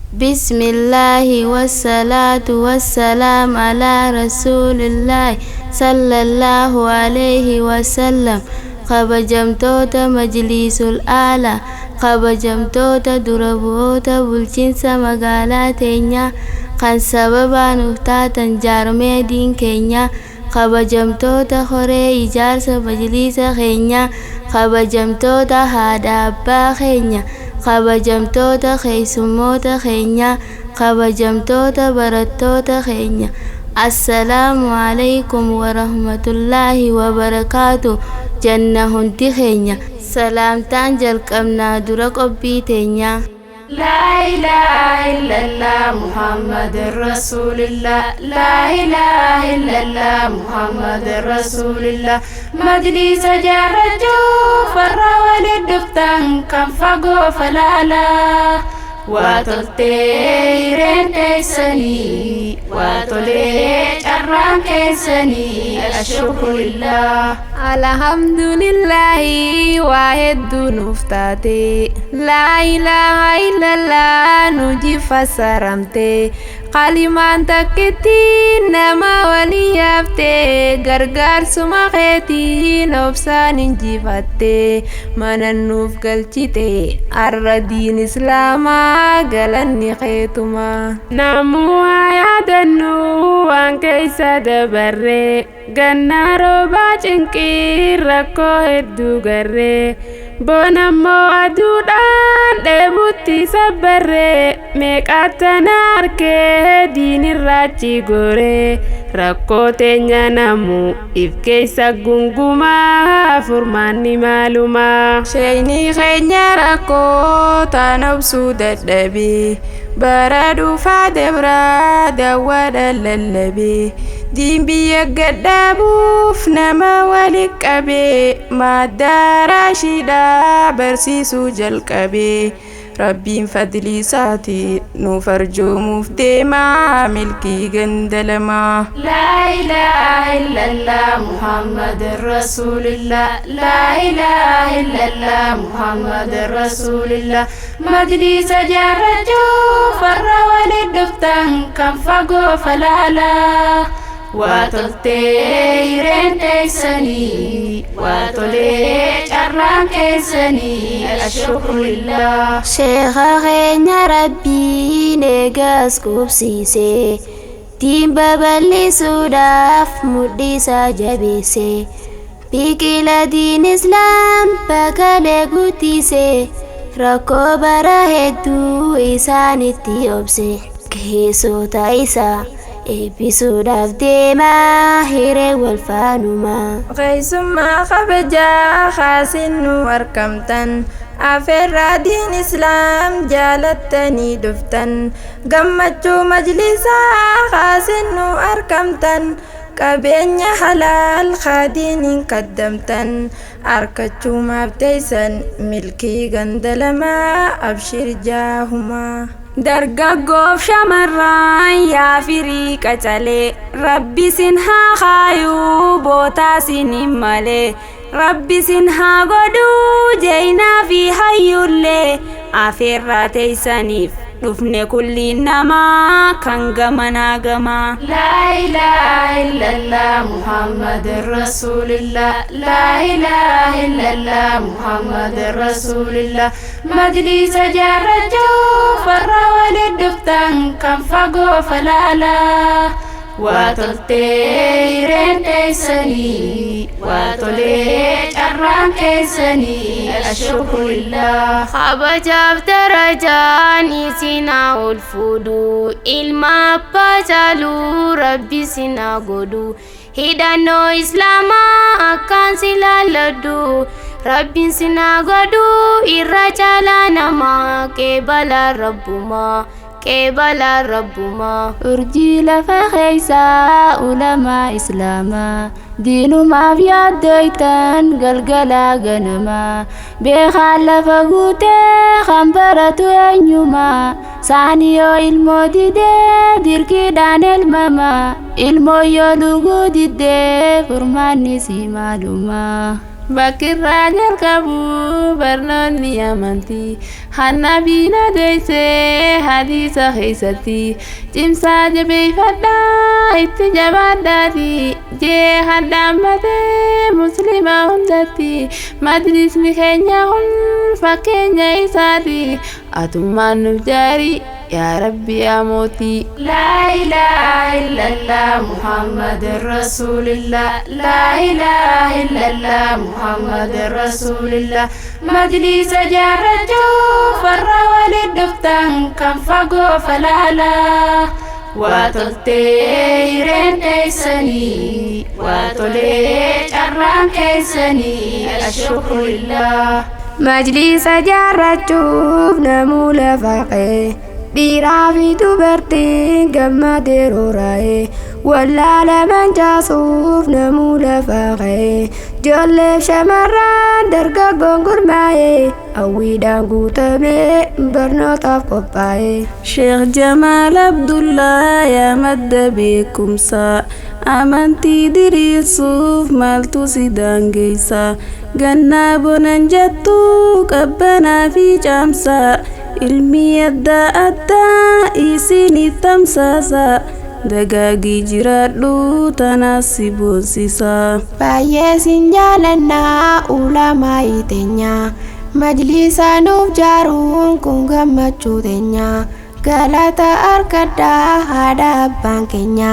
Bismillahi wassalatu wassalam ala rasulillah sallallahu alaihi wasallam. Kabajamtoota majlisul aalaa, kabajamtoota dura bu'oota bulchiinsa magaalaa teenyaa kan sababa nuuf taatan jaarmee diin keenyaa, kabajamtoota horee ijaarsa majlisa keenyaa, kabajamtoota haadha abbaa keenya, kabajamtoota keessummoota keenya, kabajamtoota barattoota keenya. Assalaamu alaykum warahmatullaahi wabarakaatu. Janna hundi keenya salaamtaan jalqabnaa dura qobbii teenyaa. La ilaha illallah Muhammadur Rasulillah. La ilaha illallah Muhammadur Rasulillah. Majlisa jaarrachuu farra waliin dhuftan kan fagoo falaalaa. Waa toltee hireen teessanii, waa tolee carraan keessanii. Ashkurulillah. Alhamdulillahi waa hedduu nuuf taate. La ilaha illallah nuji fassaramte. Qalimaan takkitti nama walii yaafte. Gargaarsuma keetiin obsaan injifatte. Mana nuuf galchite arra diin islaamaa galanni keetuma. Namuu haa yaadannu waan keessa dabarre. Ganna roobaa cinqii rakkoo hedduu garree. Bonammoo aduudhaan dheebutti sabbarree. Meeqaatana harkee diinirraachi goree. Rakkoo teenya namuu if keessa gungumaa furmaanni maalumaa. Sheeyni keenya rakkoo taan obsuu dadhabee. Bara dhufaa dabraa daawwadha lallabee. Diin biyya gadhaabuuf nama waliin qabee. Madda raashiidhaa barsiisuu jalqabee. Rabbiin fadlii isaatiin nuuf arjoomuuf deemaa milkii ganda lamaa. La ilaha illallah Muhammadur Rasulillah. La ilaha illallah Muhammadur Rasulillah. Majlisa jaarrachuu farra waliin dhuftan kan fagoo falaalaa. Waa toltee hireen teessanii, waa tolee carraan keessanii. Ashkurulillah. Sheekha keenya rabbiin eegas qubsiise. Diin babal'isuudhaaf mudhiisaa jabeesse. Biqila diin islaam bakalee guddise. Rakkoo bara hedduu isaanitti obse. Keessoota isaa eebbisuudhaaf deemaa hiree wal faanumaa. Keessummaa kabajaa kaasin nu argamtan. Afeerraa diin islaam jaalattanii dhuftan. Gammachuu majlisaa kaasin nu argamtan. Qabeenya halaal kaadiiniin kaddamtan. Arkachuu maabteessan milkii ganda lamaa abshir jaahumaa. Dargaggoof shamarran yaa firii qacalee. Rabbi sin haa kaayuu bootaa sin hin malee. Rabbi sin haa godhuu jeenaa fi hayyullee. Afeerraa teessaniif dhufne kulli namaa kan gamanaa gamaa. La ilaha illallah Muhammadur Rasulillah. La ilaha illallah Muhammadur Rasulillah. Majlisa jaarrachuu farra waliin dhuftan kan fagoo falaalaa. Waa toltee hireen teessanii, waa tolee carraan keessanii. Ashkurulillah. Kabajaaf darajaan isinaa ol fuudhu. Ilma abbaa caaluu rabbi sinaa godhu. Hidhannoo islaamaa akkaan si laalladhu. Rabbiin sinaa godhu irra caalaa namaa. Qeebala rabbumaa, qeebala rabbumaa. Urjii lafa keessaa ulamaa islaamaa. Diinumaaf yaaddoytan galgalaa ganamaa. Beekaan lafa guutee kan baratu eenyumaa. Saaniyoo ilmoo didee dirqiidhaan elmamaa. Ilmoo yoo dhuguu diddee furmaanni si maalumaa. Bakirraa jalqabu barnoonni amantii hannabiin adeessee hadiisa keessatti cimsaa jabeeffadhaa itti jabaadhaati jee hadhaammatee muslima hundatti majlisni keenya kun fakkeenya isaati atummaan nuuf jaarii yaa rabbi yaa mootii. La ilaha illallah Muhammadur Rasulillah. La ilaha illallah Muhammadur Rasulillah. Majlisa jaarrachuuf warra waliin dhuftan kan fagoo falaalaa. Waa toltee hireen keessanii waa tolee carraan keessanii ashkurullah. Majlisa jaarrachuuf namuu lafa qee dhiiraa fi dubartiin gammadee roora'ee wallaala mancaasuuf namuu lafa qee ijoolleef shamarran dargaggoon gurmaa'ee hawwiidhaan guutamee barnootaaf qophaa'ee. Sheekh Jamaal Abdullah yaa madda beekumsaa amantii diriirsuuf maaltu si daangeessa gannaa bonan jettu qabbanaa fi caamsaa ilmi adda addaa isinit tamsaasa dagaagii jiraadhu tanaas si boonsisa. Baay'ee sin jaalannaa ulamaa teenya majlisa nuuf jaaruun kun gammachuu teenya galata argadhaa haadha abbaan keenya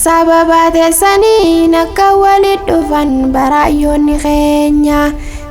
sababa teessaniin akka walit dhufan baraayyoonni keenya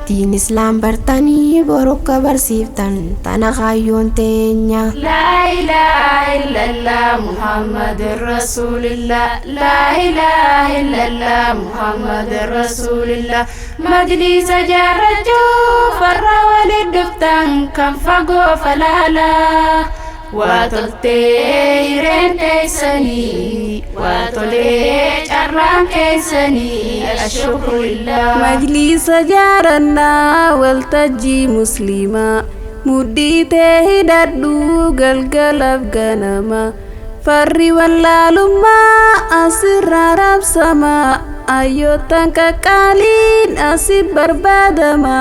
diin islaam bartanii borukka barsiiftan tana kaayyoon teenya. La ilaha illallah Muhammadur Rasulillah. La ilaha illallah Muhammadur Rasulillah. Majlisa jaarrachuuf warra waliin dhuftan kan fagoo falaalaa. Waa toltee hireen keessanii waa tolee carraan keessanii ashkurullah. Majlisa jaarannaa waltajjii muslimaa mudhii tee hidhadhu galgalaaf ganama farri wallaalummaa asirraa raabsamaa ayyootan qaqqaaliin asif barbaadama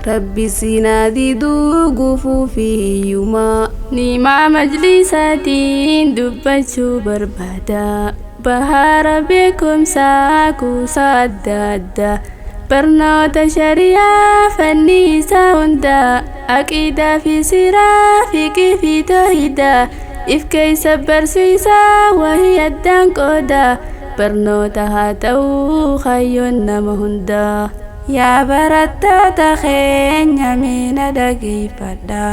rabbi sinaa diduu gufuu fi hiyyumaa. Nimaa majlisaatiin dubbachuu barbaada bahaara beekumsaa kuusaa adda addaa barnoota shari'aa fannisaa hundaa aqiidaa fi siraa fiqii fi tawhiidaa if keessa barsiisaa wahii addaan qoodaa barnoota haa ta'uu hayyoon nama hundaa. Yaa barattoota keenya miina dhageeffadha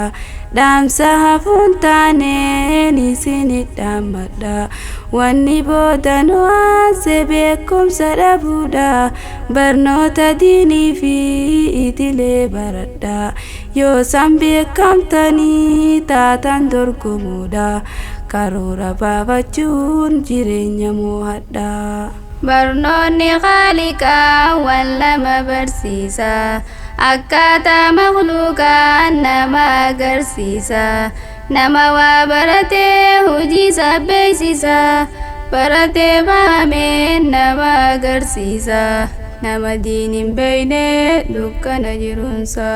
dhaamsa hafuun taaneen isinit dhaammadha wanni booda nu aanse beekumsa dhabuudha barnoota diinii fi idilee baradha yoo san beekamtanii taatan dorgomuudha karoora baafachuun jireenya mo'adha. Barnoonni khaliqaa waan lama barsiisa akkaataa makhluuqaa nama agarsiisa nama waa baratee hojiisa beeksisa baratee bahamee nama agarsiisa nama diin hin beekne dukkana jiruunsa.